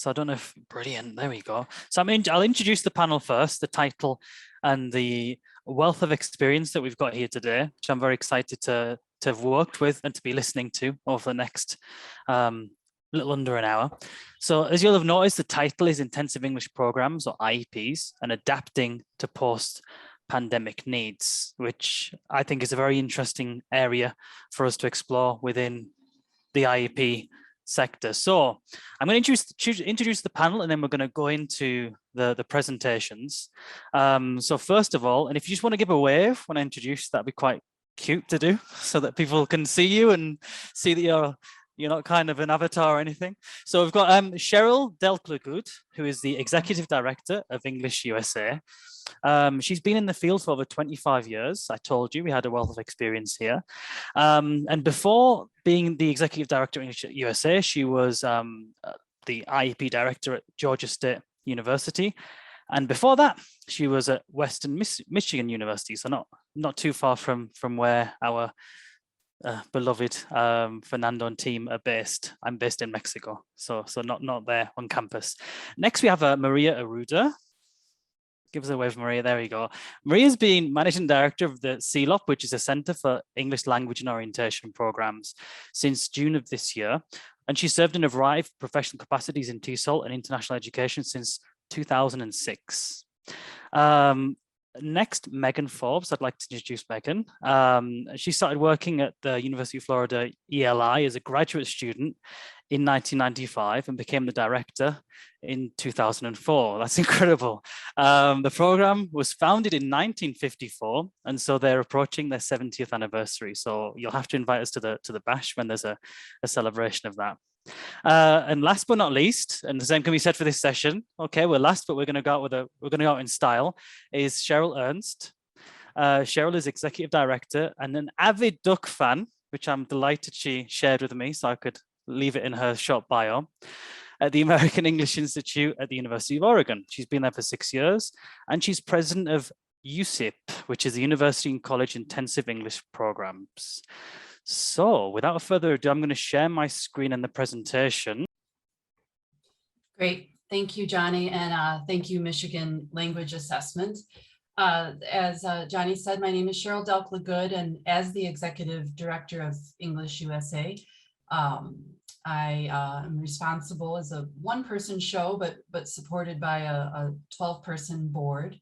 So I don't know if, brilliant, there we go. So I'll introduce the panel first, the title and the wealth of experience that we've got here today, which I'm very excited to have worked with and to be listening to over the next little under an hour. So as you'll have noticed, the title is Intensive English Programs, or IEPs, and Adapting to Post-Pandemic Needs, which I think is a very interesting area for us to explore within the IEP sector. So I'm going to introduce the panel, and then we're going to go into the presentations. So first of all, and if you just want to give a wave when I introduce, that'd be quite cute to do, so that people can see you and see that you're not kind of an avatar or anything. So we've got Cheryl Delk-Le, who is the Executive Director of EnglishUSA. She's been in the field for over 25 years. I told you we had a wealth of experience here. And before being the Executive Director of EnglishUSA, she was the IEP Director at Georgia State University. And before that, she was at Western Michigan University, so not too far from where our beloved Fernando and team are based. I'm based in Mexico, so not there on campus. Next, we have Maria Arruda. Give us a wave, Maria. There we go. Maria's been Managing Director of the CLAPP, which is a Center for English Language and Orientation Programs, since June of this year. And she served in a variety of professional capacities in TESOL and international education since 2006. Next, Megan Forbes. I'd like to introduce Megan. She started working at the University of Florida ELI as a graduate student in 1995 and became the director in 2004. That's incredible. The program was founded in 1954, and so they're approaching their 70th anniversary. So you'll have to invite us to the bash when there's a celebration of that. And last but not least, and the same can be said for this session. Okay, we're last, but we're going to go out in style. Is Cheryl Ernst. Cheryl is Executive Director and an avid Duck fan, which I'm delighted she shared with me, so I could leave it in her short bio, at the American English Institute at the University of Oregon. She's been there for 6 years, and she's president of UCIEP, which is the University and College Intensive English Programs. So without further ado, I'm going to share my screen and the presentation. Great. Thank you, Johnny. And thank you, Michigan Language Assessment. As Johnny said, my name is Cheryl Delk-Le, and as the Executive Director of EnglishUSA, I am responsible as a one-person show, but supported by a 12-person board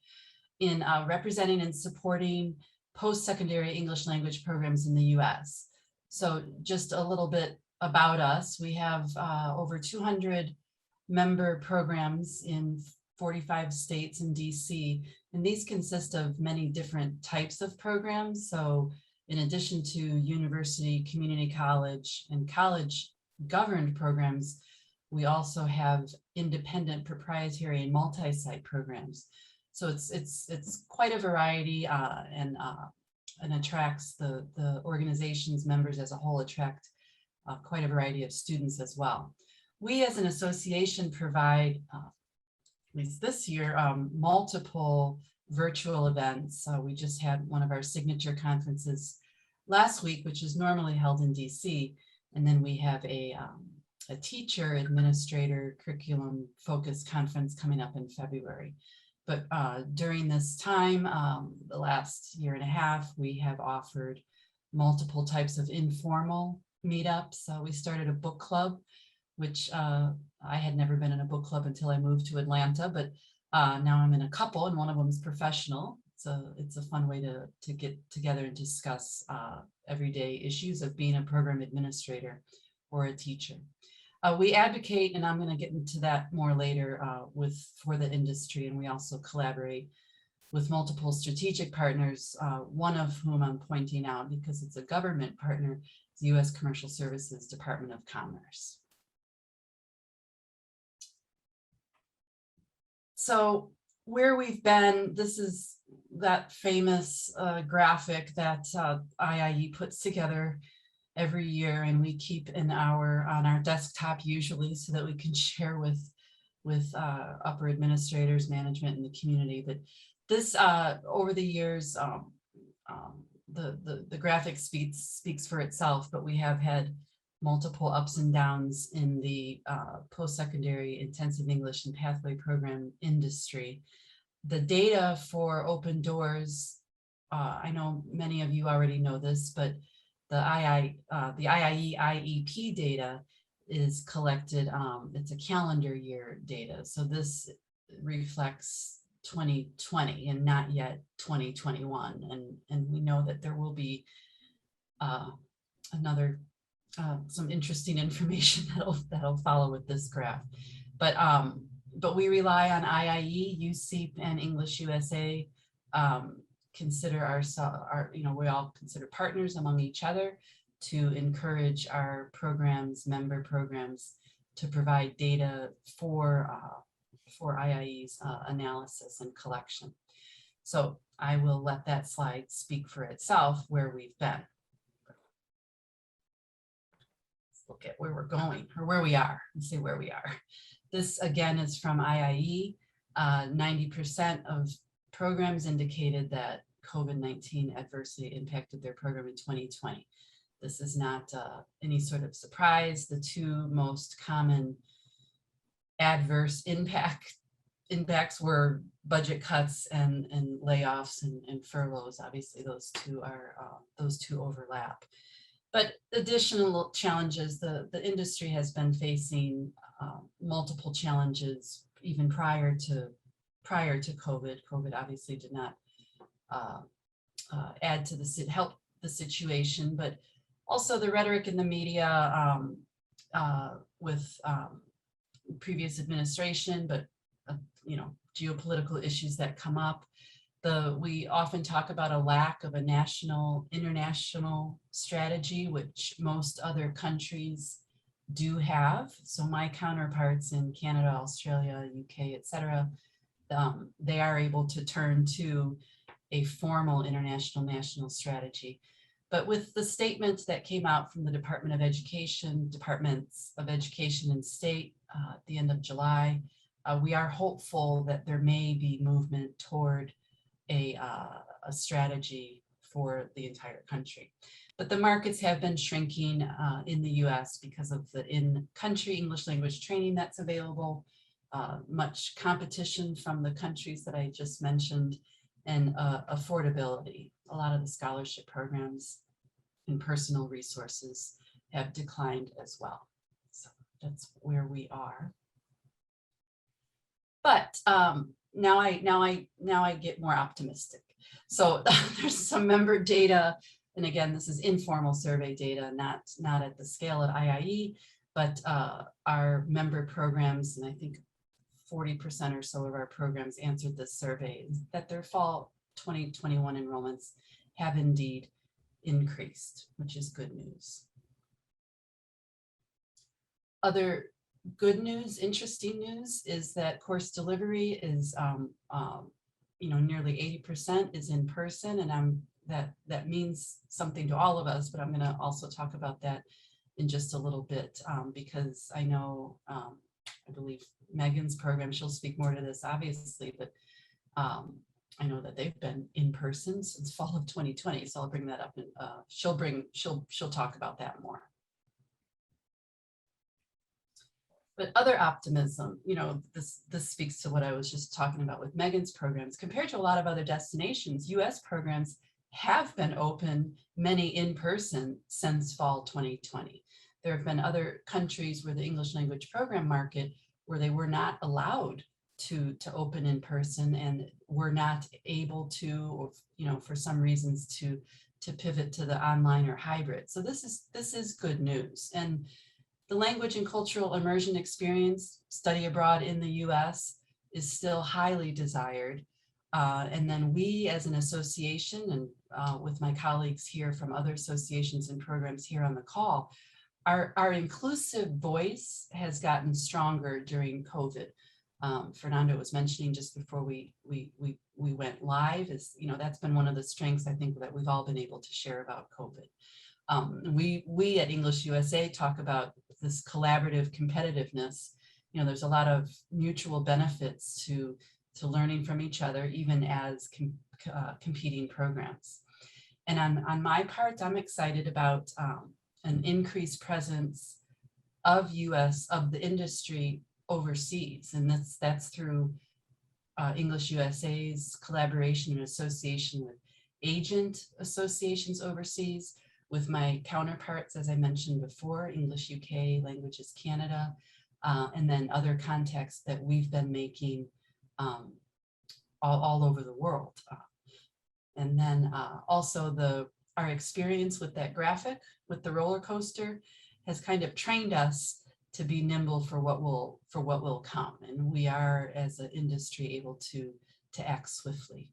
in representing and supporting post-secondary English language programs in the U.S. So just a little bit about us. We have over 200 member programs in 45 states and DC, and these consist of many different types of programs. So in addition to university, community college, and college governed programs, we also have independent, proprietary, and multi-site programs. So it's quite a variety, and attracts the organization's members as a whole attract quite a variety of students as well. We as an association provide, at least this year, multiple virtual events. We just had one of our signature conferences last week, which is normally held in DC. And then we have a teacher, administrator, curriculum focused conference coming up in February. But during this time, the last year and a half, we have offered multiple types of informal meetups. We started a book club, which I had never been in a book club until I moved to Atlanta, but now I'm in a couple, and one of them is professional. So it's a fun way to get together and discuss everyday issues of being a program administrator or a teacher. We advocate, and I'm going to get into that more later, for the industry, and we also collaborate with multiple strategic partners, one of whom I'm pointing out because it's a government partner, the U.S. Commercial Services Department of Commerce. So where we've been, this is that famous graphic that IIE puts together every year, and we keep on our desktop usually so that we can share with upper administrators, management, and the community. But this over the years, the graphic speaks for itself, but we have had multiple ups and downs in the post-secondary intensive English and pathway program industry. The data for Open Doors, I know many of you already know this, but the IIE IEP data is collected, it's a calendar year data. So this reflects 2020 and not yet 2021. And we know that there will be some interesting information that'll follow with this graph. But we rely on IIE, UCIEP, and EnglishUSA. Consider we all consider partners among each other to encourage our programs, member programs, to provide data for IIE's analysis and collection. So I will let that slide speak for itself where we've been. Let's look at where we're going, or where we are, and see where we are. This again is from IIE. 90% of programs indicated that COVID-19 adversely impacted their program in 2020. This is not any sort of surprise. The two most common adverse impacts were budget cuts and layoffs and furloughs. Obviously, those two overlap. But additional challenges, the industry has been facing multiple challenges even prior to COVID. COVID obviously did not add to help the situation, but also the rhetoric in the media with previous administration, but geopolitical issues that come up. We often talk about a lack of a international strategy, which most other countries do have. So my counterparts in Canada, Australia, UK, etc., they are able to turn to a formal national strategy. But with the statement that came out from the Departments of Education and State at the end of July, we are hopeful that there may be movement toward a strategy for the entire country. But the markets have been shrinking in the US because of the in-country English language training that's available, much competition from the countries that I just mentioned, and affordability. A lot of the scholarship programs and personal resources have declined as well. So that's where we are. But now I get more optimistic. So there's some member data, and again, this is informal survey data, not at the scale of IIE, but our member programs, and I think 40% or so of our programs answered this survey, that their fall 2021 enrollments have indeed increased, which is good news. Other good news, interesting news, is that course delivery is, nearly 80% is in person, and that means something to all of us. But I'm going to also talk about that in just a little bit because I know, I believe Megan's program, she'll speak more to this, obviously, but I know that they've been in person since fall of 2020, so I'll bring that up, and she'll talk about that more. But other optimism, this speaks to what I was just talking about with Megan's programs. Compared to a lot of other destinations, US programs have been open, many in person, since fall 2020. There have been other countries where the English language program market, where they were not allowed to open in person and were not able to, or, for some reasons, to pivot to the online or hybrid. So this is good news. And the language and cultural immersion experience, study abroad in the US, is still highly desired. And then we as an association, and with my colleagues here from other associations and programs here on the call, our inclusive voice has gotten stronger during COVID. Fernando was mentioning just before we went live, is, that's been one of the strengths I think that we've all been able to share about COVID. We at EnglishUSA talk about this collaborative competitiveness. There's a lot of mutual benefits to learning from each other, even as competing programs. And on my part, I'm excited about an increased presence of the industry overseas. And that's through EnglishUSA's collaboration and association with agent associations overseas, with my counterparts, as I mentioned before, English UK, Languages Canada, and then other contacts that we've been making all over the world. And then also our experience with that graphic, with the roller coaster, has kind of trained us to be nimble for what will come. And we are, as an industry, able to act swiftly.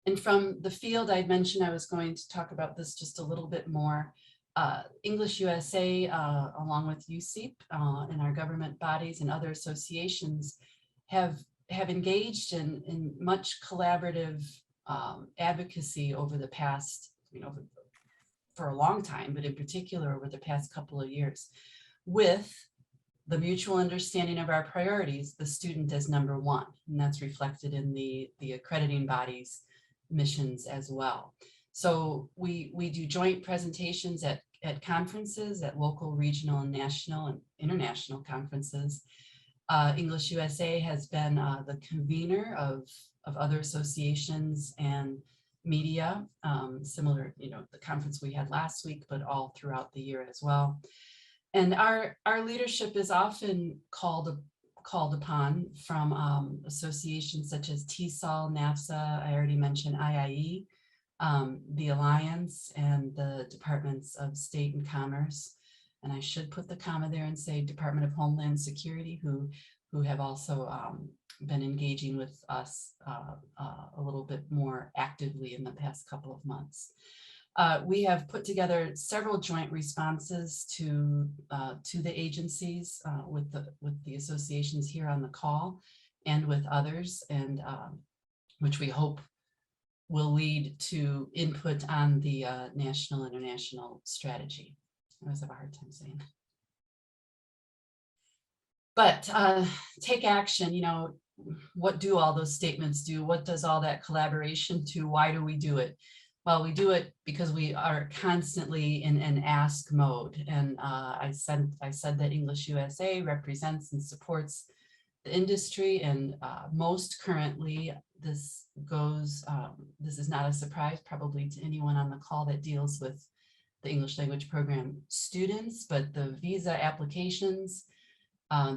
And from the field, I mentioned I was going to talk about this just a little bit more. EnglishUSA, along with UCIEP and our government bodies and other associations, have engaged in much collaborative advocacy over the past, for a long time, but in particular over the past couple of years, with the mutual understanding of our priorities, the student as number one. And that's reflected in the accrediting bodies' missions as well. So we do joint presentations at conferences, at local, regional, and national and international conferences. EnglishUSA has been the convener of other associations and media, similar, the conference we had last week, but all throughout the year as well. And our leadership is often called upon from associations such as TESOL, NAFSA, I already mentioned IIE, the Alliance, and the Departments of State and Commerce. And I should put the comma there and say Department of Homeland Security, who have also been engaging with us a little bit more actively in the past couple of months. We have put together several joint responses to the agencies with the associations here on the call and with others, and which we hope will lead to input on the national international strategy. I always have a hard time saying that. But take action, what do all those statements do? What does all that collaboration do? Why do we do it? Well, we do it because we are constantly in an ask mode. And I said that EnglishUSA represents and supports the industry, and most currently this is not a surprise probably to anyone on the call that deals with the English language program students, but the visa applications,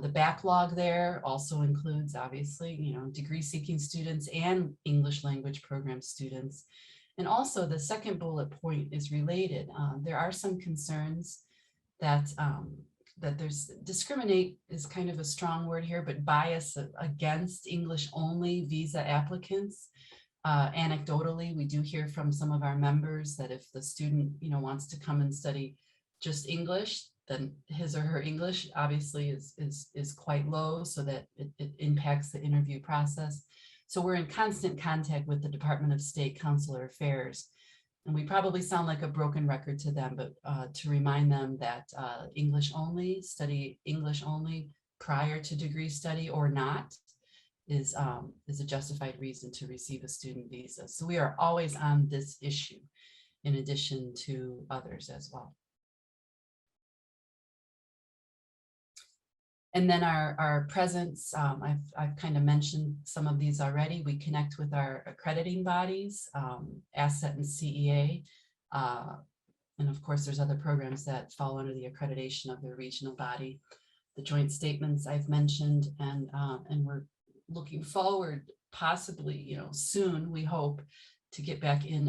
the backlog there also includes, obviously, degree seeking students and English language program students. And also the second bullet point is related. There are some concerns that there's discriminate is kind of a strong word here, but bias against English only visa applicants. Anecdotally, we do hear from some of our members that if the student, wants to come and study just English, then his or her English obviously is quite low, so that it impacts the interview process. So we're in constant contact with the Department of State Consular Affairs, and we probably sound like a broken record to them, but to remind them that study English only prior to degree study or not is a justified reason to receive a student visa. So we are always on this issue in addition to others as well. And then our presence, I've kind of mentioned some of these already. We connect with our accrediting bodies, ASSET and CEA. And of course, there's other programs that fall under the accreditation of the regional body. The joint statements I've mentioned, and we're looking forward, possibly, soon, we hope, to get back in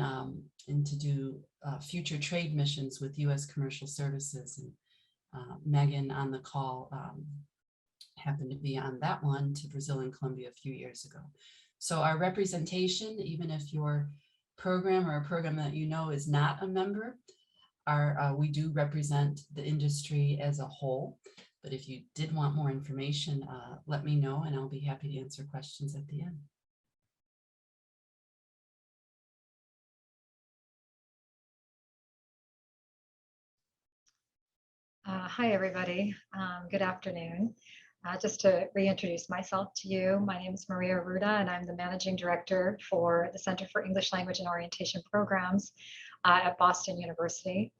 and to do future trade missions with U.S. Commercial Services. And Megan on the call happened to be on that one to Brazil and Colombia a few years ago. So our representation, even if your program or a program that is not a member, we do represent the industry as a whole. But if you did want more information, let me know and I'll be happy to answer questions at the end. Hi, everybody. Good afternoon. Just to reintroduce myself to you, my name is Maria Ruda, and I'm the Managing Director for the Center for English Language and Orientation Programs. at Boston University.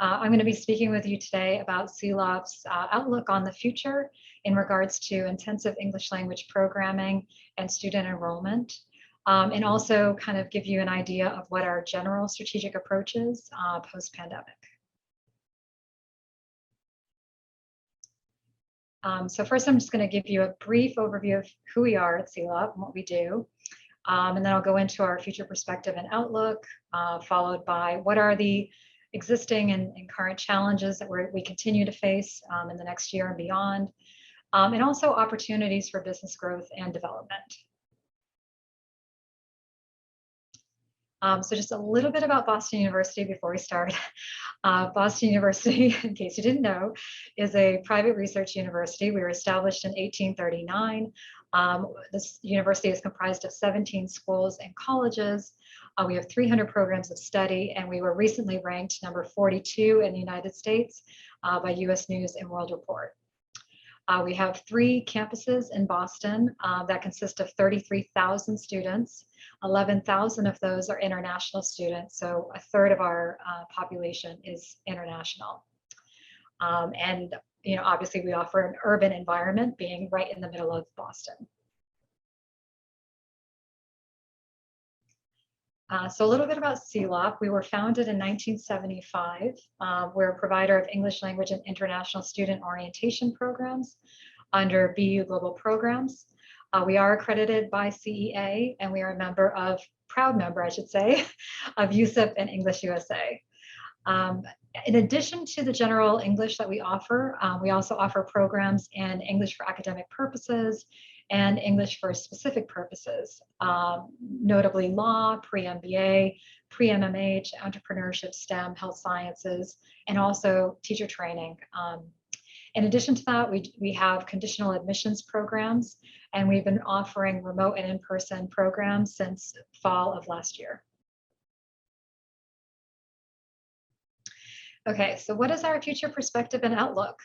I'm going to be speaking with you today about CLAPP's outlook on the future in regards to intensive English language programming and student enrollment, and also kind of give you an idea of what our general strategic approach is post-pandemic. So first, I'm just going to give you a brief overview of who we are at CLAPP and what we do. And then I'll go into our future perspective and outlook, followed by what are the existing and current challenges that we continue to face in the next year and beyond, and also opportunities for business growth and development. So just a little bit about Boston University before we start. Boston University, in case you didn't know, is a private research university. We were established in 1839. This university is comprised of 17 schools and colleges. We have 300 programs of study, and we were recently ranked number 42 in the United States by US News and World Report. We have 3 campuses in Boston that consist of 33,000 students. 11,000 of those are international students, so a third of our population is international. And obviously we offer an urban environment, being right in the middle of Boston. So a little bit about CLAPP. We were founded in 1975. We're a provider of English language and international student orientation programs under BU Global Programs. We are accredited by CEA, and we are a proud member, I should say, of UCIEP and EnglishUSA. In addition to the general English that we also offer programs in English for academic purposes and English for specific purposes, notably law, pre-MBA, pre-MMH, entrepreneurship, STEM, health sciences, and also teacher training. In addition to that, we have conditional admissions programs, and we've been offering remote and in-person programs since fall of last year. Okay, so what is our future perspective and outlook?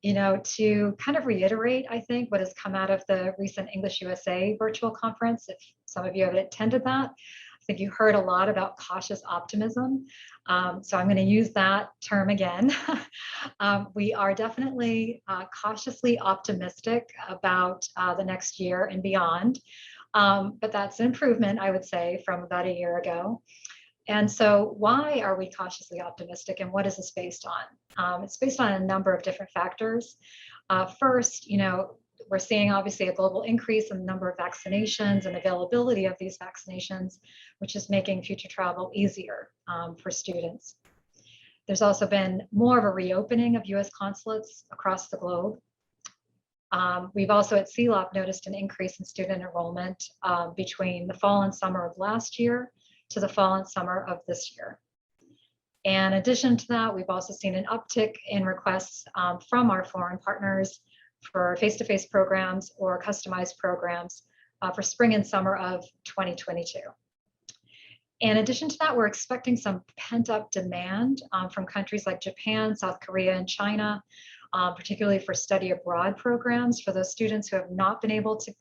To kind of reiterate, I think, what has come out of the recent EnglishUSA virtual conference, if some of you have attended that, I think you heard a lot about cautious optimism. So I'm going to use that term again. We are definitely cautiously optimistic about the next year and beyond. But that's an improvement, I would say, from about a year ago. And so why are we cautiously optimistic, and what is this based on? It's based on a number of different factors. First, we're seeing obviously a global increase in the number of vaccinations and availability of these vaccinations, which is making future travel easier for students. There's also been more of a reopening of US consulates across the globe. We've also at CLAPP noticed an increase in student enrollment between the fall and summer of last year to the fall and summer of this year. And in addition to that, we've also seen an uptick in requests from our foreign partners for face-to-face programs or customized programs for spring and summer of 2022. In addition to that, we're expecting some pent-up demand from countries like Japan, South Korea, and China, particularly for study abroad programs for those students who have not been able to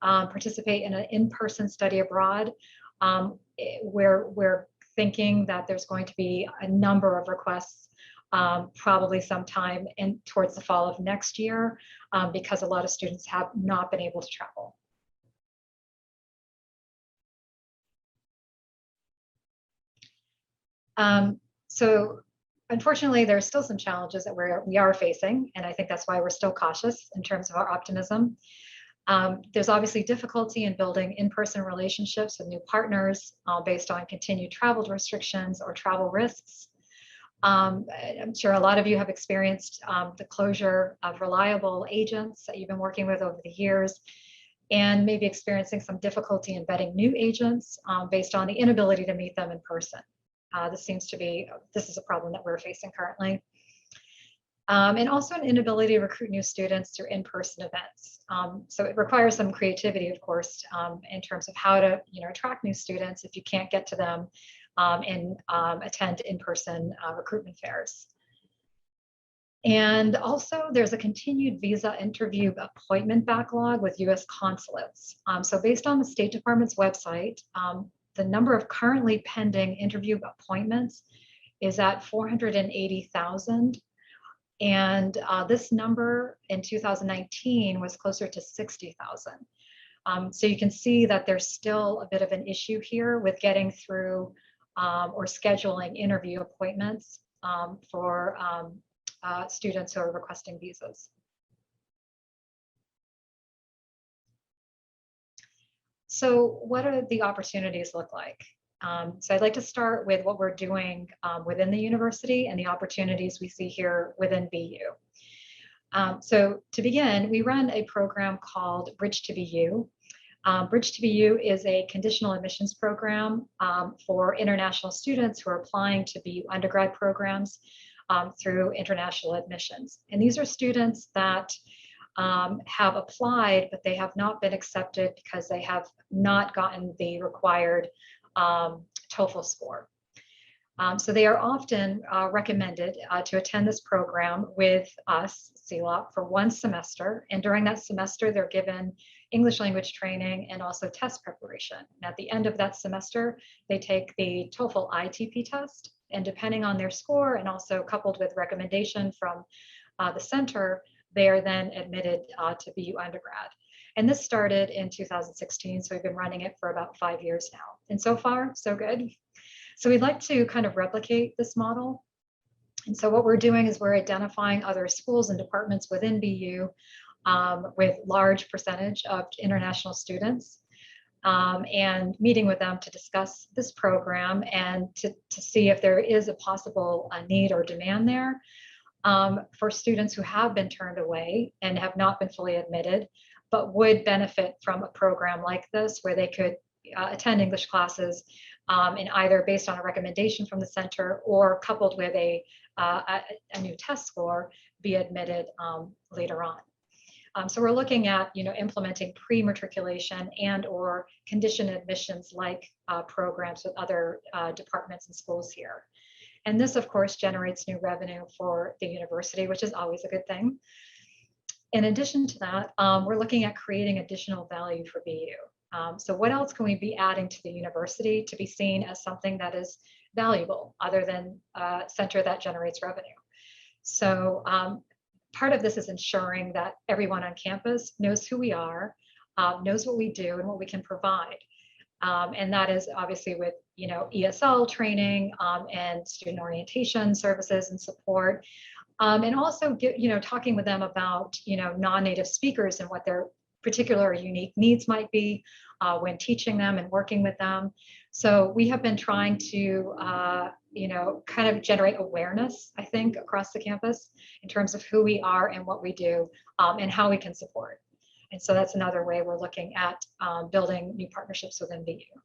participate in an in-person study abroad. We're thinking that there's going to be a number of requests probably sometime towards the fall of next year because a lot of students have not been able to travel. So unfortunately, there's still some challenges that we are facing, and I think that's why we're still cautious in terms of our optimism. There's obviously difficulty in building in-person relationships with new partners based on continued travel restrictions or travel risks. I'm sure a lot of you have experienced the closure of reliable agents that you've been working with over the years, and maybe experiencing some difficulty in vetting new agents based on the inability to meet them in person. This is a problem that we're facing currently. And also an inability to recruit new students through in-person events. So it requires some creativity, of course, in terms of how to attract new students if you can't get to them and attend in-person recruitment fairs. And also there's a continued visa interview appointment backlog with US consulates. So based on the State Department's website, the number of currently pending interview appointments is at 480,000. And this number in 2019 was closer to 60,000. So you can see that there's still a bit of an issue here with getting through or scheduling interview appointments for students who are requesting visas. So what do the opportunities look like? So I'd like to start with what we're doing within the university and the opportunities we see here within BU. So to begin, we run a program called Bridge to BU. Bridge to BU is a conditional admissions program for international students who are applying to BU undergrad programs through international admissions. And these are students that have applied, but they have not been accepted because they have not gotten the required TOEFL score. So they are often recommended to attend this program with us, CLAPP, for 1 semester. And during that semester, they're given English language training and also test preparation. And at the end of that semester, they take the TOEFL ITP test. And depending on their score and also coupled with recommendation from the center, they are then admitted to BU undergrad. And this started in 2016, so we've been running it for about 5 years now. And so far, so good. So we'd like to kind of replicate this model. And so what we're doing is we're identifying other schools and departments within BU with large percentage of international students and meeting with them to discuss this program and to see if there is a possible need or demand there for students who have been turned away and have not been fully admitted, but would benefit from a program like this where they could attend English classes and either based on a recommendation from the center or coupled with a new test score, be admitted later on. So we're looking at, implementing pre-matriculation and or conditioned admissions like programs with other departments and schools here. And this, of course, generates new revenue for the university, which is always a good thing. In addition to that, we're looking at creating additional value for BU. So what else can we be adding to the university to be seen as something that is valuable other than a center that generates revenue? So part of this is ensuring that everyone on campus knows who we are, knows what we do and what we can provide. And that is obviously with, ESL training and student orientation services and support. And also, talking with them about, non-native speakers and what their particular or unique needs might be when teaching them and working with them. So we have been trying to, kind of generate awareness, I think, across the campus in terms of who we are and what we do and how we can support. And so that's another way we're looking at building new partnerships within BU.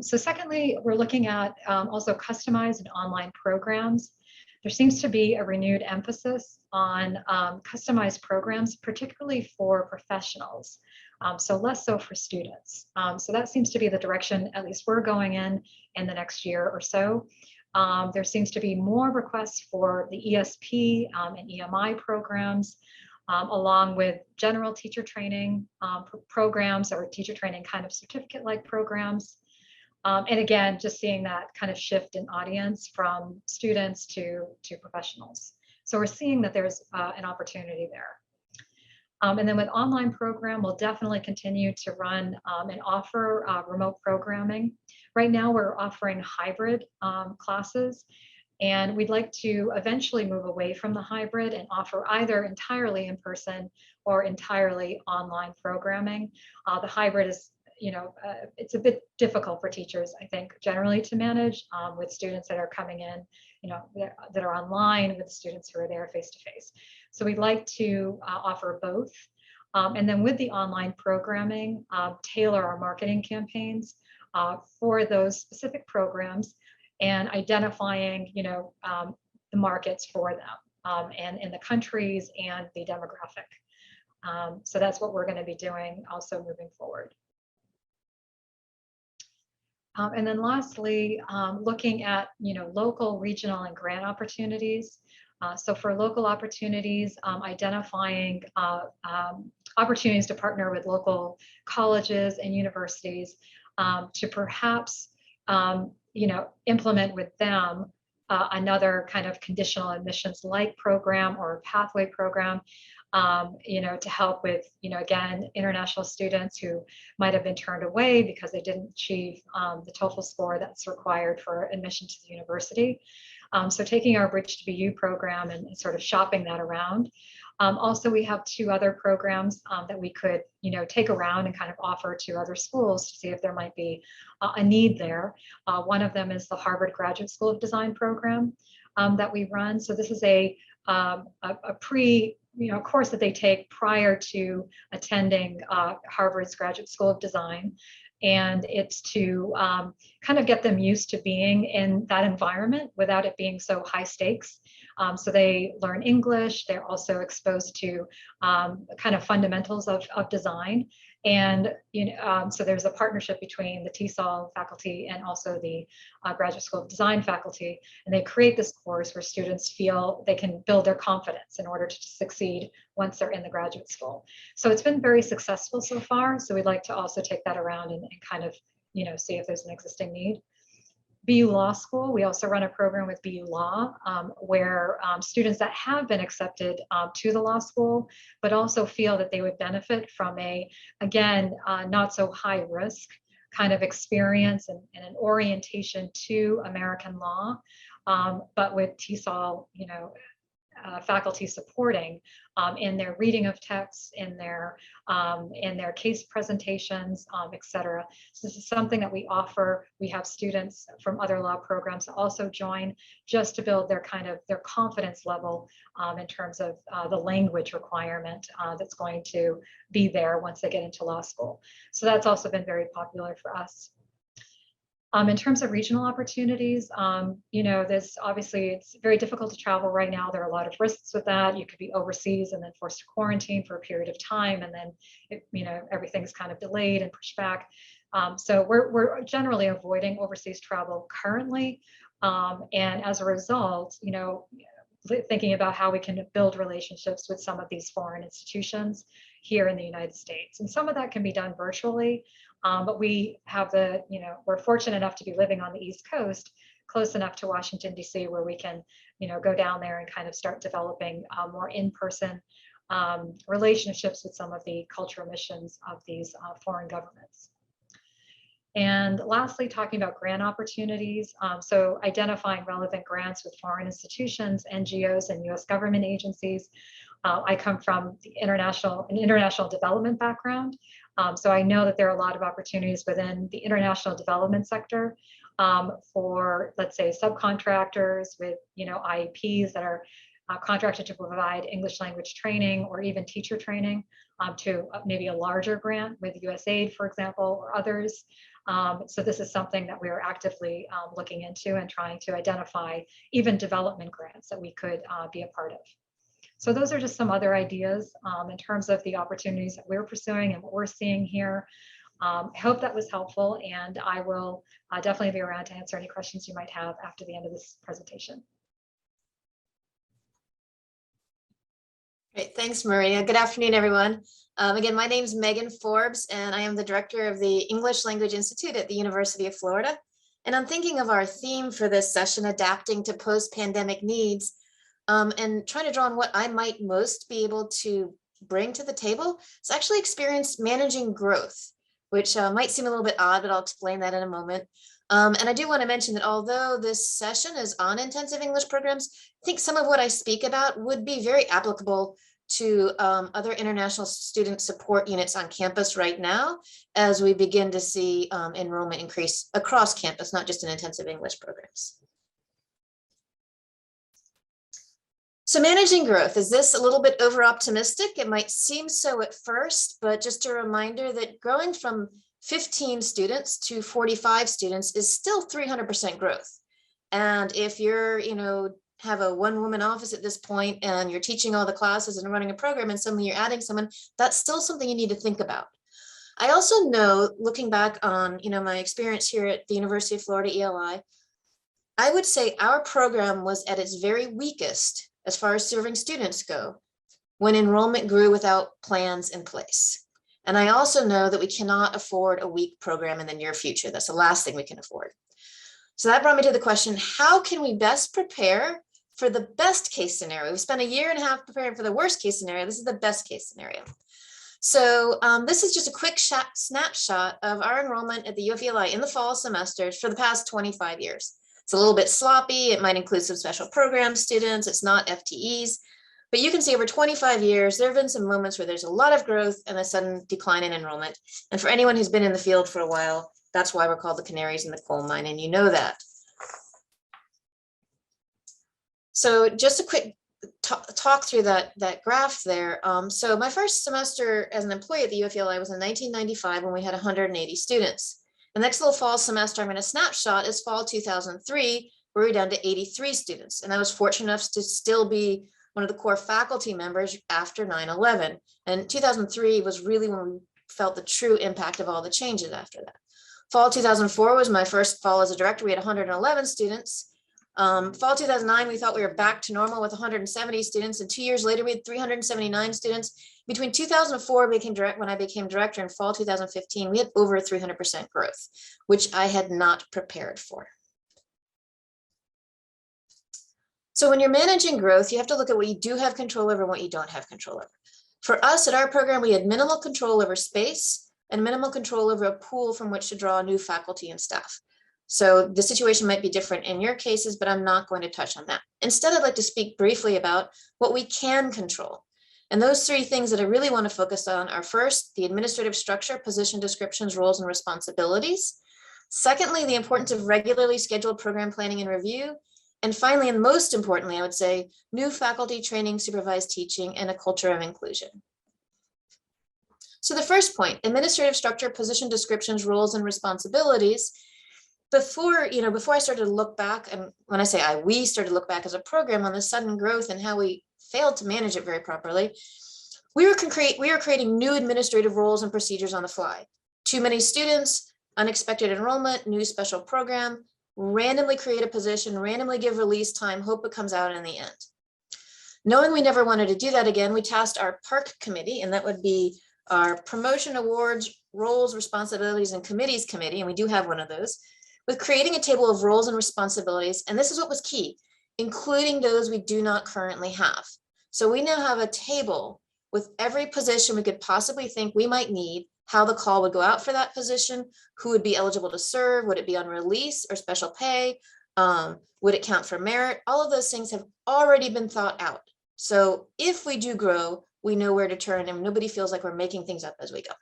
So secondly, we're looking at also customized and online programs. There seems to be a renewed emphasis on customized programs, particularly for professionals, so less so for students. So that seems to be the direction, at least we're going in the next year or so. There seems to be more requests for the ESP and EMI programs, along with general teacher training programs or teacher training kind of certificate-like programs. And again, just seeing that kind of shift in audience from students to professionals. So we're seeing that there's an opportunity there. And then with online program, we'll definitely continue to run and offer remote programming. Right now, we're offering hybrid classes, and we'd like to eventually move away from the hybrid and offer either entirely in person or entirely online programming. The hybrid is, it's a bit difficult for teachers, I think, generally to manage with students that are coming in, that are online with students who are there face to face. So we'd like to offer both. And then with the online programming, tailor our marketing campaigns for those specific programs and identifying, the markets for them and in the countries and the demographic. So that's what we're going to be doing also moving forward. And then lastly, looking at, local, regional, and grant opportunities. So for local opportunities, identifying opportunities to partner with local colleges and universities to perhaps implement with them another kind of conditional admissions like program or pathway program, to help with, again, international students who might have been turned away because they didn't achieve the TOEFL score that's required for admission to the university. So taking our Bridge to BU program and sort of shopping that around. Also, we have 2 other programs that we could, take around and kind of offer to other schools to see if there might be a need there. One of them is the Harvard Graduate School of Design program that we run. So this is a course that they take prior to attending Harvard's Graduate School of Design. And it's to kind of get them used to being in that environment without it being so high stakes. So they learn English. They're also exposed to kind of fundamentals of design. And so there's a partnership between the TESOL faculty and also the Graduate School of Design faculty. And they create this course where students feel they can build their confidence in order to succeed once they're in the graduate school. So it's been very successful so far. So we'd like to also take that around and kind of, see if there's an existing need. BU Law School, we also run a program with BU Law where students that have been accepted to the law school, but also feel that they would benefit from again, not so high risk kind of experience and an orientation to American law, but with TESOL, faculty supporting in their reading of texts, in their case presentations, et cetera. So this is something that we offer. We have students from other law programs also join just to build their confidence level in terms of the language requirement that's going to be there once they get into law school. So that's also been very popular for us. In terms of regional opportunities, this obviously it's very difficult to travel right now. There are a lot of risks with that. You could be overseas and then forced to quarantine for a period of time, and then everything's kind of delayed and pushed back. So we're generally avoiding overseas travel currently, and as a result, thinking about how we can build relationships with some of these foreign institutions here in the United States, and some of that can be done virtually. But we have we're fortunate enough to be living on the East Coast, close enough to Washington, D.C., where we can, go down there and kind of start developing more in-person relationships with some of the cultural missions of these foreign governments. And lastly, talking about grant opportunities. So identifying relevant grants with foreign institutions, NGOs, and U.S. government agencies. I come from an international development background. So I know that there are a lot of opportunities within the international development sector for, let's say, subcontractors with, IEPs that are contracted to provide English language training or even teacher training to maybe a larger grant with USAID, for example, or others. So this is something that we are actively looking into and trying to identify even development grants that we could be a part of. So those are just some other ideas in terms of the opportunities that we're pursuing and what we're seeing here. I hope that was helpful, and I will definitely be around to answer any questions you might have after the end of this presentation. Great, thanks, Maria. Good afternoon, everyone. Again, my name is Megan Forbes, and I am the director of the English Language Institute at the University of Florida. And I'm thinking of our theme for this session, adapting to post-pandemic needs, and trying to draw on what I might most be able to bring to the table. It's actually experienced managing growth, which might seem a little bit odd, but I'll explain that in a moment. And I do want to mention that although this session is on intensive English programs, I think some of what I speak about would be very applicable to other international student support units on campus right now, as we begin to see enrollment increase across campus, not just in intensive English programs. So managing growth, is this a little bit over optimistic? It might seem so at first, but just a reminder that growing from 15 students to 45 students is still 300% growth. And if you're, have a one-woman office at this point and you're teaching all the classes and running a program and suddenly you're adding someone, that's still something you need to think about. I also know, looking back on, my experience here at the University of Florida ELI, I would say our program was at its very weakest as far as serving students go when enrollment grew without plans in place. And I also know that we cannot afford a weak program in the near future. That's the last thing we can afford. So that brought me to the question, how can we best prepare for the best case scenario? We spent a year and a half preparing for the worst case scenario. This is the best case scenario. So this is just a quick snapshot of our enrollment at the UFELI in the fall semesters for the past 25 years. It's a little bit sloppy. It might include some special program students. It's not FTEs. But you can see over 25 years, there have been some moments where there's a lot of growth and a sudden decline in enrollment. And for anyone who's been in the field for a while, that's why we're called the canaries in the coal mine, and you know that. So just a quick talk through that graph there. So my first semester as an employee at the UFELI was in 1995 when we had 180 students. The next little fall semester I'm going to snapshot is fall 2003, where we're down to 83 students. And I was fortunate enough to still be one of the core faculty members after 9/11. And 2003 was really when we felt the true impact of all the changes after that. Fall 2004 was my first fall as a director. We had 111 students. Fall 2009, we thought we were back to normal with 170 students. And 2 years later, we had 379 students. Between 2004 when I became director and fall 2015, we had over 300% growth, which I had not prepared for. So when you're managing growth, you have to look at what you do have control over and what you don't have control over. For us at our program, we had minimal control over space and minimal control over a pool from which to draw new faculty and staff. So the situation might be different in your cases, but I'm not going to touch on that. Instead, I'd like to speak briefly about what we can control. And those three things that I really want to focus on are first, the administrative structure, position descriptions, roles, and responsibilities. Secondly, the importance of regularly scheduled program planning and review. And finally, and most importantly, I would say, new faculty training, supervised teaching, and a culture of inclusion. So the first point, administrative structure, position descriptions, roles, and responsibilities. Before I started to look back, and when I say we started to look back as a program on the sudden growth and how we failed to manage it very properly, we were creating new administrative roles and procedures on the fly. Too many students, unexpected enrollment, new special program, randomly create a position, randomly give release time, hope it comes out in the end. Knowing we never wanted to do that again, we tasked our PARC committee, and that would be our promotion awards, roles, responsibilities, and committees committee, and we do have one of those, with creating a table of roles and responsibilities. And this is what was key, including those we do not currently have. So we now have a table with every position we could possibly think we might need, how the call would go out for that position, who would be eligible to serve, would it be on release or special pay, would it count for merit? All of those things have already been thought out. So if we do grow, we know where to turn and nobody feels like we're making things up as we go.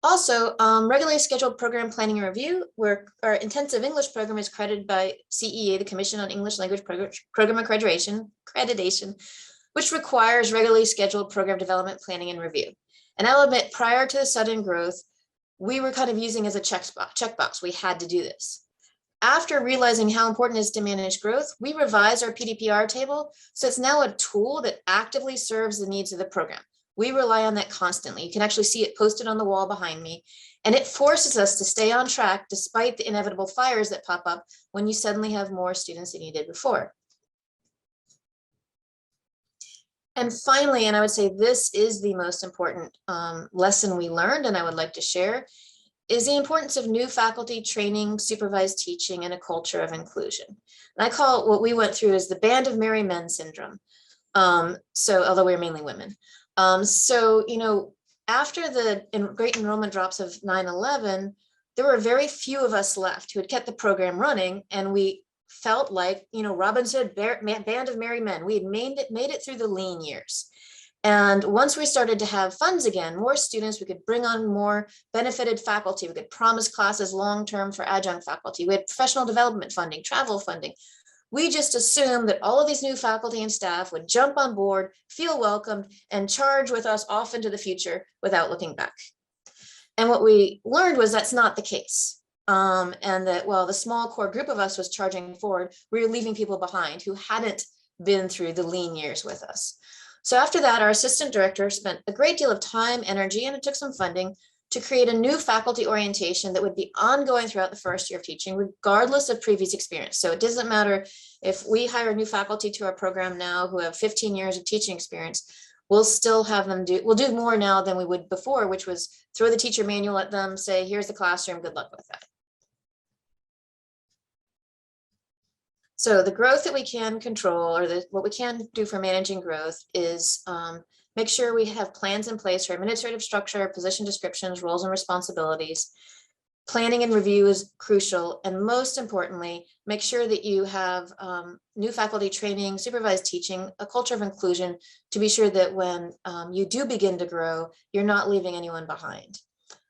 Also, regularly scheduled program planning and review, where our intensive English program is accredited by CEA, the Commission on English Language Program Accreditation, which requires regularly scheduled program development, planning, and review. And I'll admit, prior to the sudden growth, we were kind of using as a checkbox. We had to do this. After realizing how important it is to manage growth, we revised our PDPR table, so it's now a tool that actively serves the needs of the program. We rely on that constantly. You can actually see it posted on the wall behind me, and it forces us to stay on track despite the inevitable fires that pop up when you suddenly have more students than you did before. And finally, and I would say this is the most important lesson we learned, and I would like to share, is the importance of new faculty training, supervised teaching, and a culture of inclusion. And I call it, what we went through is the band of merry men syndrome. Although we're mainly women. After the great enrollment drops of 9/11, there were very few of us left who had kept the program running, and we felt like, Robin said, band of merry men. We had made it through the lean years. And once we started to have funds again, more students, we could bring on more benefited faculty. We could promise classes long-term for adjunct faculty. We had professional development funding, travel funding. We just assumed that all of these new faculty and staff would jump on board, feel welcomed, and charge with us off into the future without looking back. And what we learned was that's not the case. And that while the small core group of us was charging forward, we were leaving people behind who hadn't been through the lean years with us. So after that, our assistant director spent a great deal of time, energy, and it took some funding to create a new faculty orientation that would be ongoing throughout the first year of teaching, regardless of previous experience. So it doesn't matter if we hire new faculty to our program now who have 15 years of teaching experience, we'll still have them we'll do more now than we would before, which was throw the teacher manual at them, say, here's the classroom, good luck with that. So the growth that we can control, or what we can do for managing growth, is make sure we have plans in place for administrative structure, position descriptions, roles and responsibilities. Planning and review is crucial. And most importantly, make sure that you have new faculty training, supervised teaching, a culture of inclusion, to be sure that when you do begin to grow, you're not leaving anyone behind.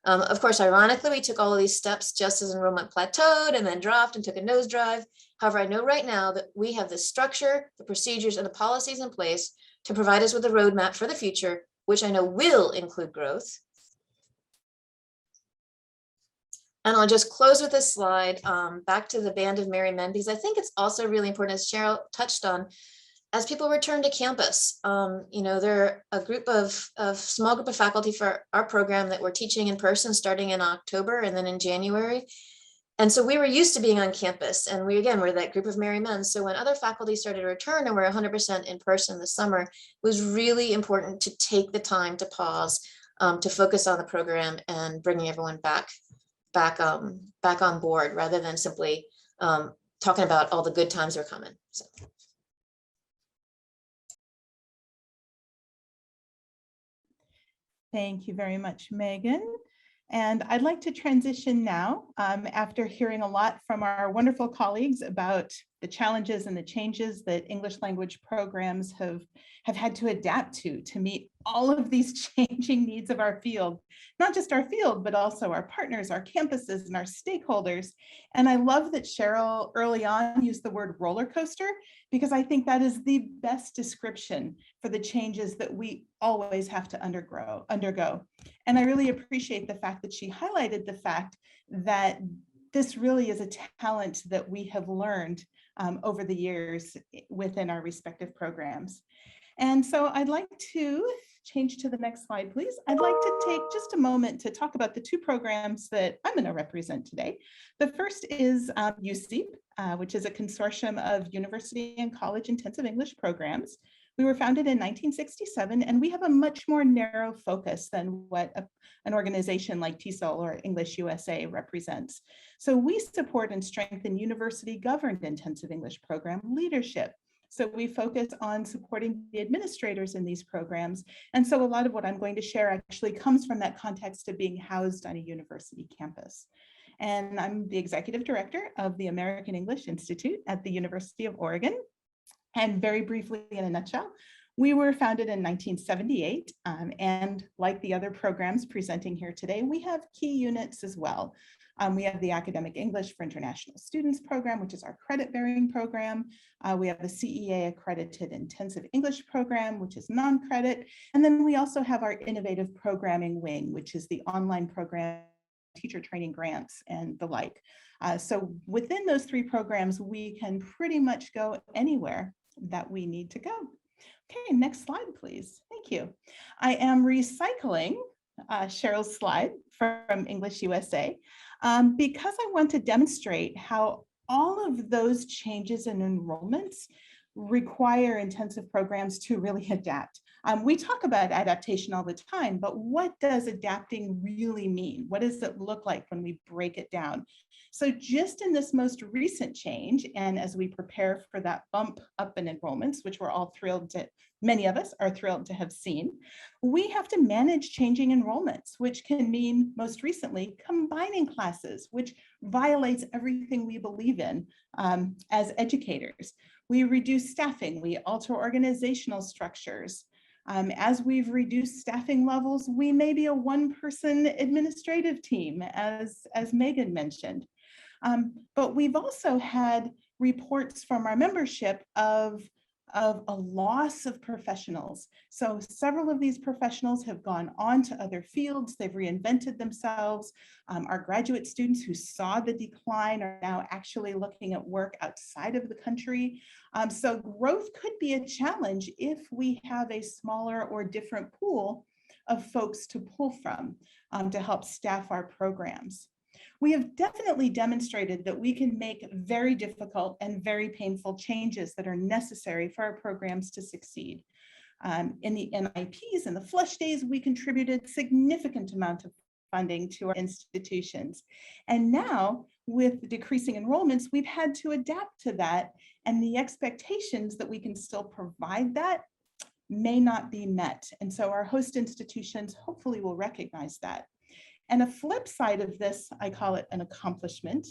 Of course, ironically, we took all of these steps just as enrollment plateaued and then dropped and took a nosedive. However, I know right now that we have the structure, the procedures, and the policies in place to provide us with a roadmap for the future, which I know will include growth. And I'll just close with this slide back to the band of merry men, because I think it's also really important, as Cheryl touched on, as people return to campus. You know, there are a small group of faculty for our program that we're teaching in person starting in October and then in January. And so we were used to being on campus, and we're that group of merry men. So when other faculty started to return and we're 100% in person this summer, it was really important to take the time to pause, to focus on the program and bringing everyone back on board, rather than simply talking about all the good times that are coming. So. Thank you very much, Megan. And I'd like to transition now, after hearing a lot from our wonderful colleagues about the challenges and the changes that English language programs have had to adapt to meet all of these changing needs of our field, not just our field, but also our partners, our campuses, and our stakeholders. And I love that Cheryl early on used the word roller coaster, because I think that is the best description for the changes that we always have to undergo. And I really appreciate the fact that she highlighted the fact that this really is a talent that we have learned over the years within our respective programs. And so I'd like to change to the next slide, please. I'd like to take just a moment to talk about the two programs that I'm going to represent today. The first is UCIEP, which is a consortium of university and college intensive English programs. We were founded in 1967, and we have a much more narrow focus than what an organization like TESOL or EnglishUSA represents. So we support and strengthen university-governed intensive English program leadership. So we focus on supporting the administrators in these programs. And so a lot of what I'm going to share actually comes from that context of being housed on a university campus. And I'm the executive director of the American English Institute at the University of Oregon. And very briefly, in a nutshell, we were founded in 1978. And like the other programs presenting here today, we have key units as well. We have the Academic English for International Students program, which is our credit-bearing program. We have the CEA accredited intensive English program, which is non-credit. And then we also have our innovative programming wing, which is the online program, teacher training grants and the like. So within those three programs, we can pretty much go anywhere that we need to go. Okay, next slide, please. Thank you. I am recycling Cheryl's slide from EnglishUSA because I want to demonstrate how all of those changes in enrollments require intensive programs to really adapt. We talk about adaptation all the time, but what does adapting really mean? What does it look like when we break it down? So just in this most recent change, and as we prepare for that bump up in enrollments, which we're all thrilled to, many of us are thrilled to have seen, we have to manage changing enrollments, which can mean most recently combining classes, which violates everything we believe in as educators. We reduce staffing, we alter organizational structures. As we've reduced staffing levels, we may be a one-person administrative team, as Megan mentioned. But we've also had reports from our membership of a loss of professionals. So several of these professionals have gone on to other fields, they've reinvented themselves. Our graduate students who saw the decline are now actually looking at work outside of the country. So growth could be a challenge if we have a smaller or different pool of folks to pull from to help staff our programs. We have definitely demonstrated that we can make very difficult and very painful changes that are necessary for our programs to succeed. In the NIPs and the flush days, we contributed significant amount of funding to our institutions. And now with decreasing enrollments, we've had to adapt to that, and the expectations that we can still provide that may not be met. And so our host institutions hopefully will recognize that. And a flip side of this, I call it an accomplishment,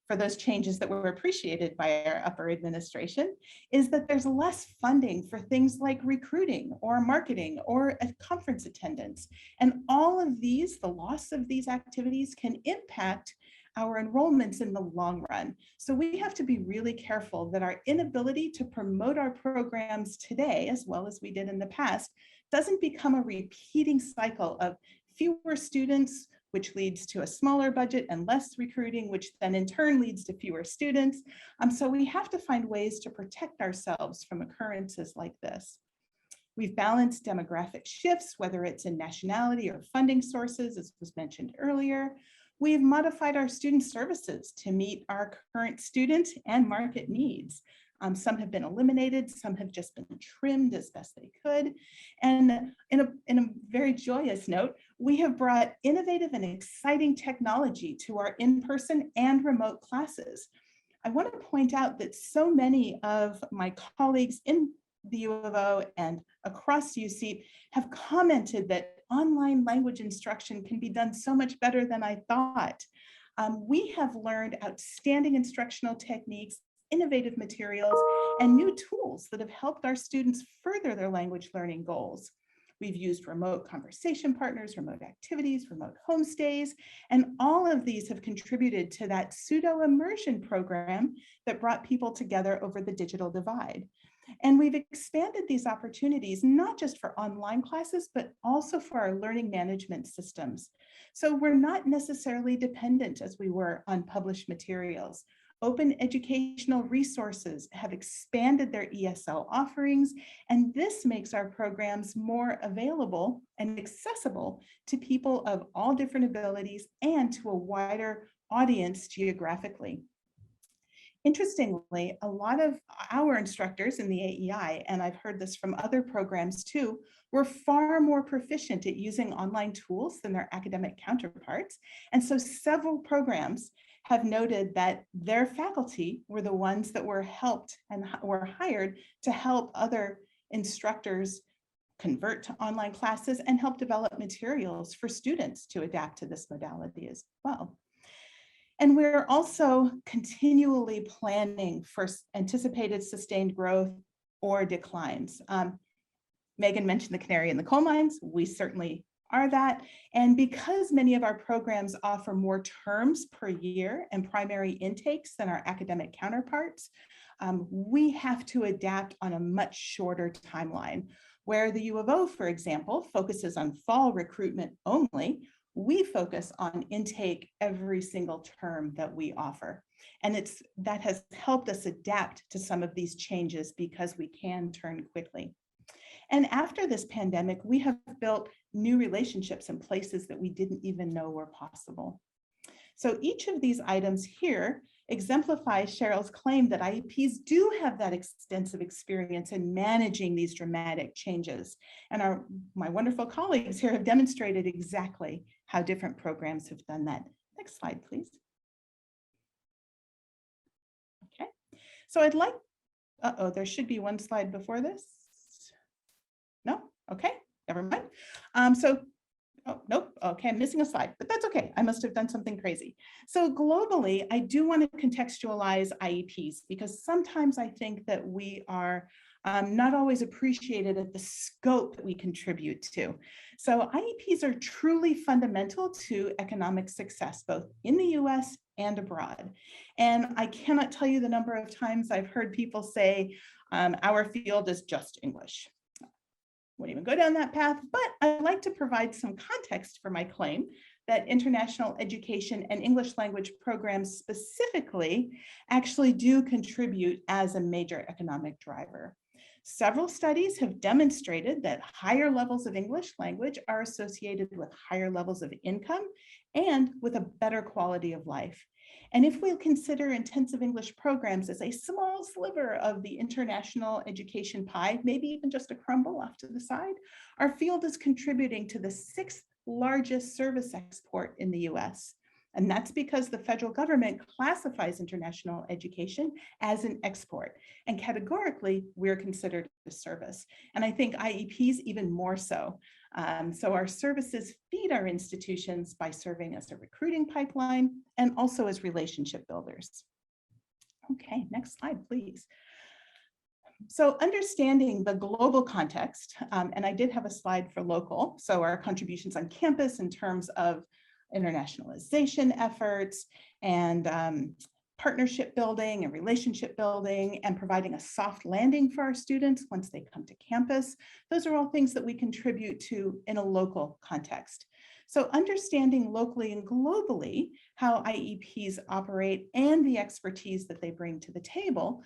for those changes that were appreciated by our upper administration, is that there's less funding for things like recruiting or marketing or conference attendance. And all of these, the loss of these activities can impact our enrollments in the long run. So we have to be really careful that our inability to promote our programs today, as well as we did in the past, doesn't become a repeating cycle of fewer students, which leads to a smaller budget and less recruiting, which then in turn leads to fewer students. So we have to find ways to protect ourselves from occurrences like this. We've balanced demographic shifts, whether it's in nationality or funding sources, as was mentioned earlier. We've modified our student services to meet our current student and market needs. Some have been eliminated, some have just been trimmed as best they could. And in a very joyous note, we have brought innovative and exciting technology to our in-person and remote classes. I want to point out that so many of my colleagues in the U of O and across UCIEP have commented that online language instruction can be done so much better than I thought. We have learned outstanding instructional techniques, innovative materials, and new tools that have helped our students further their language learning goals. We've used remote conversation partners, remote activities, remote homestays, and all of these have contributed to that pseudo immersion program that brought people together over the digital divide. And we've expanded these opportunities, not just for online classes, but also for our learning management systems. So we're not necessarily dependent as we were on published materials. Open educational resources have expanded their ESL offerings, and this makes our programs more available and accessible to people of all different abilities and to a wider audience geographically. Interestingly, a lot of our instructors in the AEI, and I've heard this from other programs too, were far more proficient at using online tools than their academic counterparts. And so several programs have noted that their faculty were the ones that were helped and were hired to help other instructors convert to online classes and help develop materials for students to adapt to this modality as well. And we're also continually planning for anticipated sustained growth or declines. Megan mentioned the canary in the coal mines. We certainly are that. And because many of our programs offer more terms per year and primary intakes than our academic counterparts, we have to adapt on a much shorter timeline. Where the U of O, for example, focuses on fall recruitment only, we focus on intake every single term that we offer. And that has helped us adapt to some of these changes because we can turn quickly. And after this pandemic, we have built new relationships in places that we didn't even know were possible. So each of these items here exemplifies Cheryl's claim that IEPs do have that extensive experience in managing these dramatic changes. And my wonderful colleagues here have demonstrated exactly how different programs have done that. Next slide, please. Okay, so I'd like, there should be one slide before this. No, okay, never mind. Oh, nope, okay, I'm missing a slide, but that's okay. I must have done something crazy. So globally, I do want to contextualize IEPs because sometimes I think that we are not always appreciated at the scope that we contribute to. So IEPs are truly fundamental to economic success, both in the US and abroad. And I cannot tell you the number of times I've heard people say, our field is just English. Won't even go down that path, but I'd like to provide some context for my claim that international education and English language programs specifically actually do contribute as a major economic driver. Several studies have demonstrated that higher levels of English language are associated with higher levels of income and with a better quality of life. And if we consider intensive English programs as a small sliver of the international education pie, maybe even just a crumble off to the side, our field is contributing to the 6th largest service export in the US. And that's because the federal government classifies international education as an export. And categorically, we're considered a service. And I think IEPs even more so. So our services feed our institutions by serving as a recruiting pipeline and also as relationship builders. Okay, next slide, please. So understanding the global context, and I did have a slide for local, so our contributions on campus in terms of internationalization efforts and partnership building and relationship building and providing a soft landing for our students once they come to campus. Those are all things that we contribute to in a local context. So understanding locally and globally how IEPs operate and the expertise that they bring to the table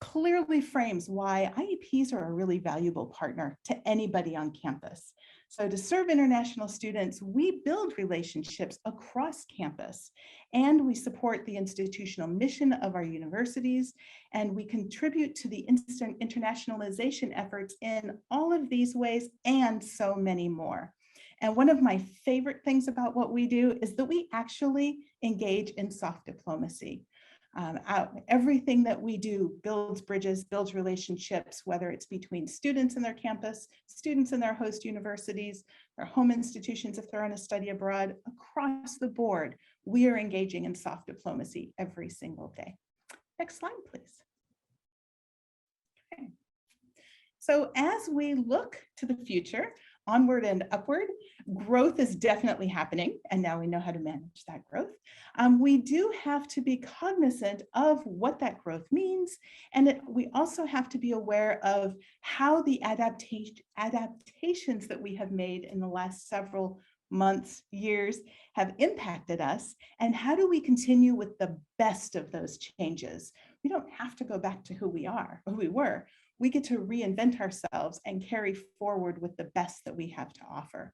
clearly frames why IEPs are a really valuable partner to anybody on campus. So to serve international students, we build relationships across campus, and we support the institutional mission of our universities, and we contribute to the internationalization efforts in all of these ways and so many more. And one of my favorite things about what we do is that we actually engage in soft diplomacy. Everything that we do builds bridges, builds relationships, whether it's between students in their campus, students in their host universities, their home institutions if they're on a study abroad, across the board, we are engaging in soft diplomacy every single day. Next slide, please. Okay. So as we look to the future, onward and upward, growth is definitely happening, and now we know how to manage that growth. We do have to be cognizant of what that growth means, and we also have to be aware of how the adaptations that we have made in the last several months, years, have impacted us, and how do we continue with the best of those changes? We don't have to go back to who we were. We get to reinvent ourselves and carry forward with the best that we have to offer.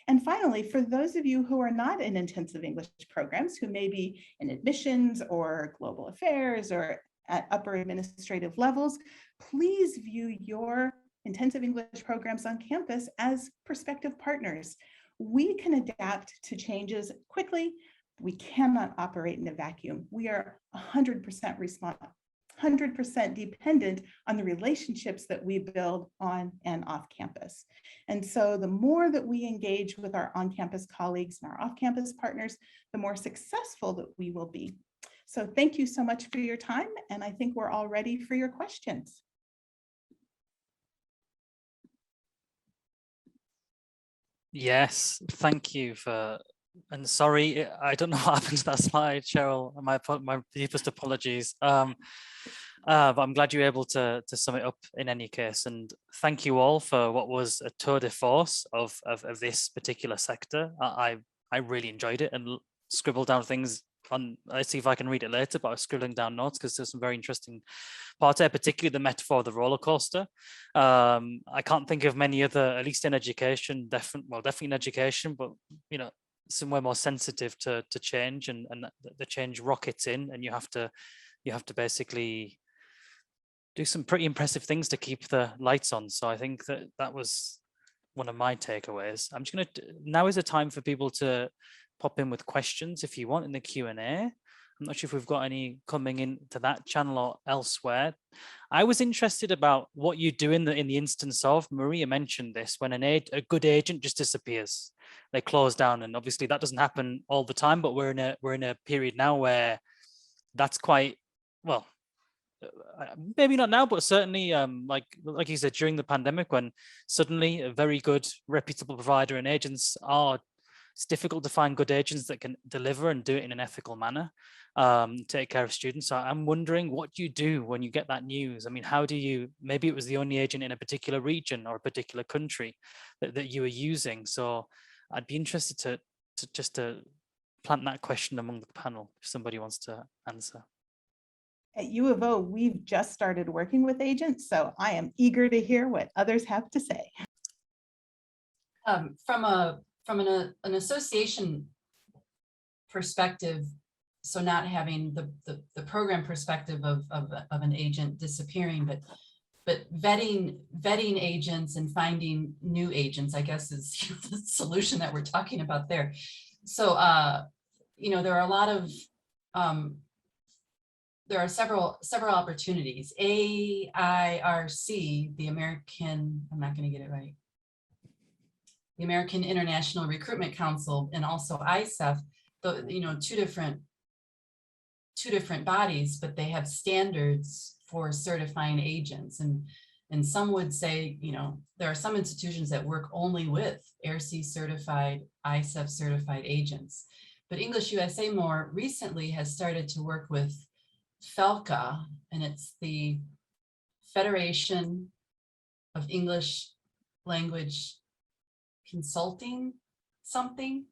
And finally, for those of you who are not in intensive English programs, who may be in admissions or global affairs or at upper administrative levels, please view your intensive English programs on campus as prospective partners. We can adapt to changes quickly. We cannot operate in a vacuum. We are 100% responsible. 100% dependent on the relationships that we build on and off campus. And so the more that we engage with our on-campus colleagues and our off-campus partners, the more successful that we will be. So thank you so much for your time, and I think we're all ready for your questions. Yes, thank you for, and sorry, I don't know what happened to that slide, Cheryl. My deepest apologies. But I'm glad you were able to sum it up in any case. And thank you all for what was a tour de force of this particular sector. I really enjoyed it and scribbled down things on, let's see if I can read it later, but I was scribbling down notes because there's some very interesting parts there, particularly the metaphor of the roller coaster. I can't think of many other, at least in education, definitely in education, but you know, somewhere more sensitive to change, and the change rockets in, and you have to basically do some pretty impressive things to keep the lights on. So I think that was one of my takeaways. I'm just going to, now is the time for people to pop in with questions if you want in the Q&A. I'm not sure if we've got any coming into that channel or elsewhere. I was interested about what you do in the instance of, Maria mentioned this, when a good agent just disappears, they close down, and obviously that doesn't happen all the time, but we're in a period now where that's quite, well, maybe not now, but certainly like you said, during the pandemic, when suddenly a very good reputable provider and agents it's difficult to find good agents that can deliver and do it in an ethical manner, take care of students. So I'm wondering what you do when you get that news. I mean, how do you, maybe it was the only agent in a particular region or a particular country that you were using. So I'd be interested to just plant that question among the panel if somebody wants to answer. at U of O, we've just started working with agents, so I am eager to hear what others have to say. From an association perspective, so not having the program perspective of an agent disappearing, but vetting agents and finding new agents, I guess, is the solution that we're talking about there. So, there are a lot of, there are several opportunities. AIRC, the American, I'm not going to get it right, the American International Recruitment Council, and also ICEF, two different bodies, but they have standards for certifying agents. And some would say, there are some institutions that work only with AIRC certified, ICEF certified agents. But EnglishUSA more recently has started to work with FELCA, and it's the Federation of English Language Consulting something.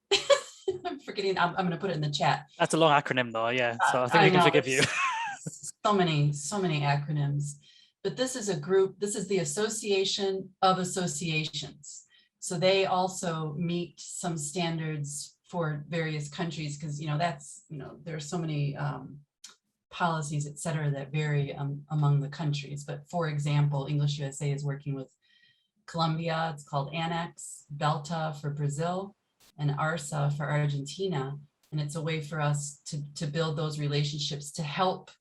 I'm forgetting. I'm going to put it in the chat. That's a long acronym though, yeah. So I think we can forgive you. So many acronyms. But this is a group, this is the Association of Associations. So they also meet some standards for various countries because, there are so many policies, et cetera, that vary among the countries. But for example, EnglishUSA is working with Colombia, it's called Annex, Belta for Brazil, and ARSA for Argentina. And it's a way for us to build those relationships to help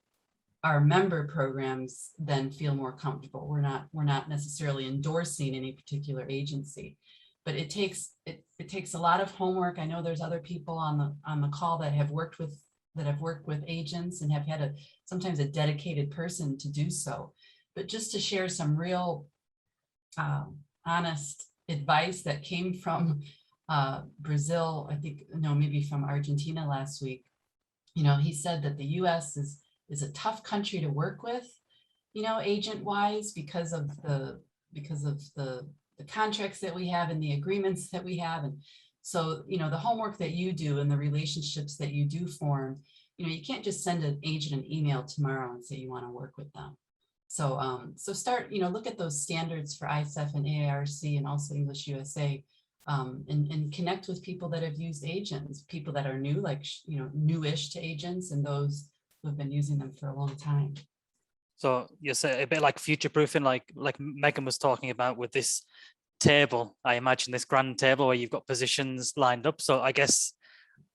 our member programs then feel more comfortable. We're not necessarily endorsing any particular agency, but it takes a lot of homework. I know there's other people on the call that have worked with agents and have had sometimes a dedicated person to do so. But just to share some real honest advice that came from Brazil, I think, maybe from Argentina last week. He said that the US is a tough country to work with, agent wise, because of the contracts that we have and the agreements that we have. And so, the homework that you do and the relationships that you do form, you can't just send an agent an email tomorrow and say you want to work with them. So, start, look at those standards for ICEF and AIRC and also EnglishUSA, and connect with people that have used agents, people that are new, like, newish to agents, and those who have been using them for a long time. So you say a bit like future proofing, like Megan was talking about with this table. I imagine this grand table where you've got positions lined up. So I guess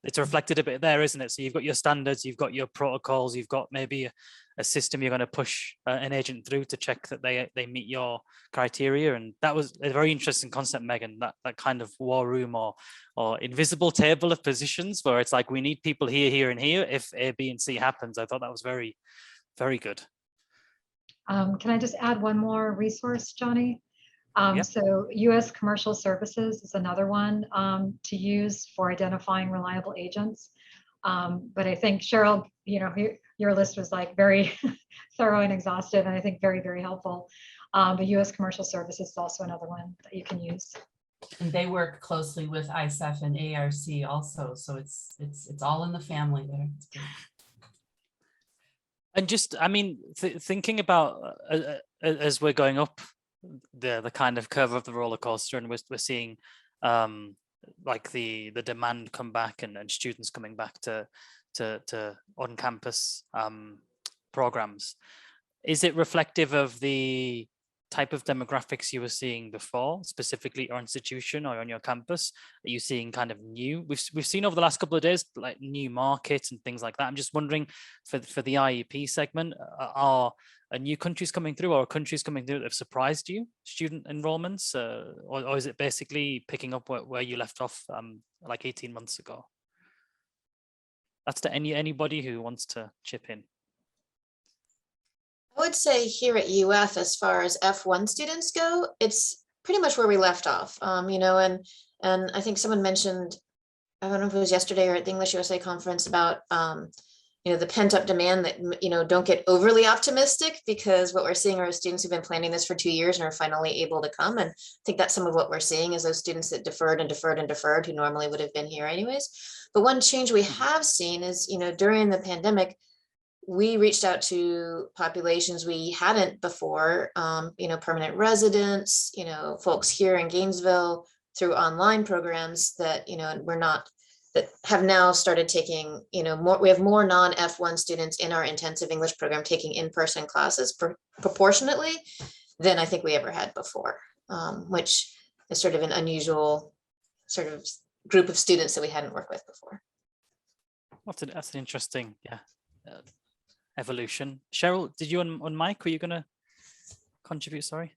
it's reflected a bit there, isn't it? So you've got your standards, you've got your protocols, you've got maybe a system you're going to push an agent through to check that they meet your criteria. And that was a very interesting concept, Megan, that kind of war room or invisible table of positions where it's like, we need people here, here, and here if A, B, and C happens. I thought that was very, very good. Can I just add one more resource, Johnny? Yeah. So US Commercial Services is another one to use for identifying reliable agents. But I think, Cheryl, your list was like very thorough and exhaustive, and I think very, very helpful. But US Commercial Services is also another one that you can use. And they work closely with ICEF and AIRC also. So it's all in the family there. And just, thinking about as we're going up the kind of curve of the roller coaster, and we're seeing like the demand come back and students coming back to on-campus programs. Is it reflective of the type of demographics you were seeing before, specifically your institution or on your campus? Are you seeing kind of new? We've seen over the last couple of days like new markets and things like that. I'm just wondering for the IEP segment, are new countries coming through, or countries coming through that have surprised you, student enrollments, or is it basically picking up where you left off like 18 months ago? That's to anybody who wants to chip in. I would say here at UF, as far as F1 students go, it's pretty much where we left off, and I think someone mentioned, I don't know if it was yesterday or at the EnglishUSA conference, about, the pent up demand that, don't get overly optimistic, because what we're seeing are students who've been planning this for 2 years and are finally able to come. And I think that's some of what we're seeing is those students that deferred and deferred and deferred, who normally would have been here anyways. But one change we have seen is, during the pandemic, we reached out to populations we hadn't before, permanent residents, folks here in Gainesville through online programs that, that have now started taking, we have more non-F1 students in our intensive English program taking in-person classes proportionately than I think we ever had before, which is sort of an unusual sort of group of students that we hadn't worked with before. That's an interesting, evolution. Cheryl, did you on mic? Were you going to contribute? Sorry.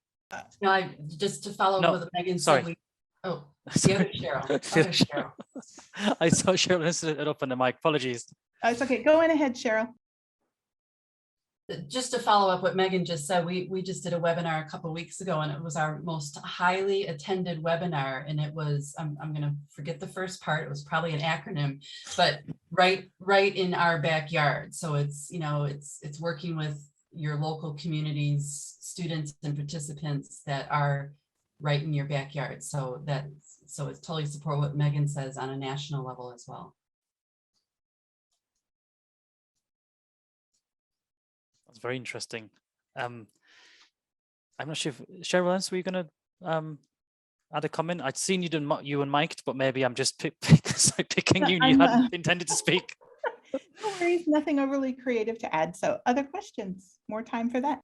No, just to follow up with Megan. Sorry. The other Cheryl. Cheryl. I saw Cheryl listed it up on the mic. Apologies. It's okay. Go on ahead, Cheryl. Just to follow up what Megan just said, we just did a webinar a couple of weeks ago, and it was our most highly attended webinar. And it was, I'm going to forget the first part. It was probably an acronym, but right in our backyard. So it's, it's working with your local communities, students and participants that are right in your backyard. So it's totally support what Megan says on a national level as well. That's very interesting. I'm not sure if Cheryl, Ernst, were you going to add a comment? I'd seen you unmiked, but maybe I'm just picking you. You hadn't intended to speak. No worries, nothing overly creative to add. So other questions? More time for that.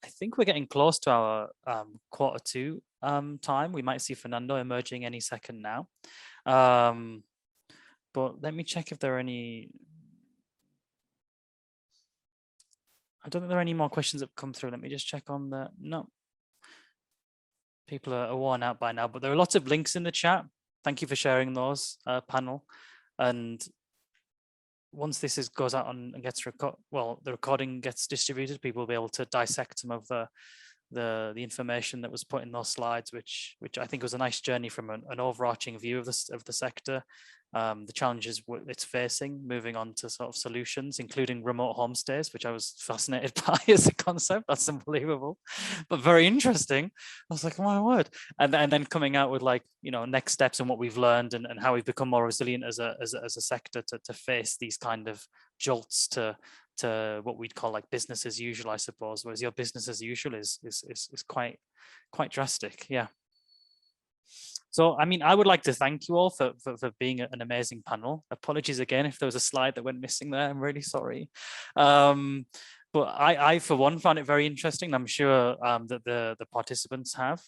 I think we're getting close to our quarter two time. We might see Fernando emerging any second now. But let me check if there are any. I don't think there are any more questions that have come through. Let me just check on the, no. People are worn out by now, but there are lots of links in the chat. Thank you for sharing those, panel. And once this goes out and gets the recording gets distributed, people will be able to dissect some of the information that was put in those slides, which I think was a nice journey from an overarching view of the sector, the challenges it's facing, moving on to sort of solutions, including remote homestays, which I was fascinated by as a concept. That's unbelievable, but very interesting. I was like, oh my word. And then coming out with next steps and what we've learned and how we've become more resilient as a sector to face these kind of jolts to what we'd call like business as usual, I suppose, whereas your business as usual is quite drastic. Yeah. So, I mean, I would like to thank you all for being an amazing panel. Apologies again if there was a slide that went missing there. I'm really sorry. But I, for one, found it very interesting. I'm sure that the participants have.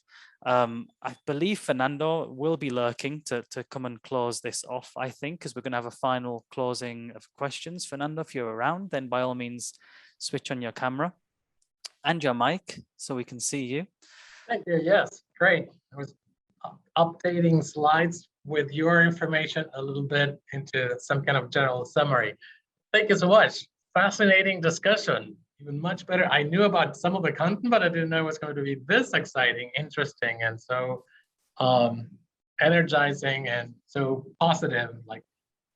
I believe Fernando will be lurking to come and close this off, I think, because we're going to have a final closing of questions. Fernando, if you're around, then by all means, switch on your camera and your mic so we can see you. Thank you. Yes, great. I was updating slides with your information a little bit into some kind of general summary. Thank you so much. Fascinating discussion, even much better. I knew about some of the content, but I didn't know it was going to be this exciting, interesting, and so energizing and so positive, like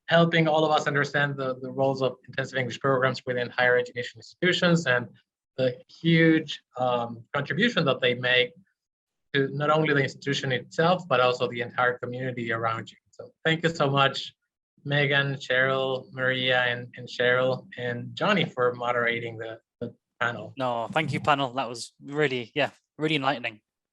helping all of us understand the roles of intensive English programs within higher education institutions and the huge contribution that they make to not only the institution itself, but also the entire community around you. So thank you so much, Megan, Cheryl, Maria, and Cheryl, and Johnny for moderating the panel. No, thank you, panel. That was really, really enlightening.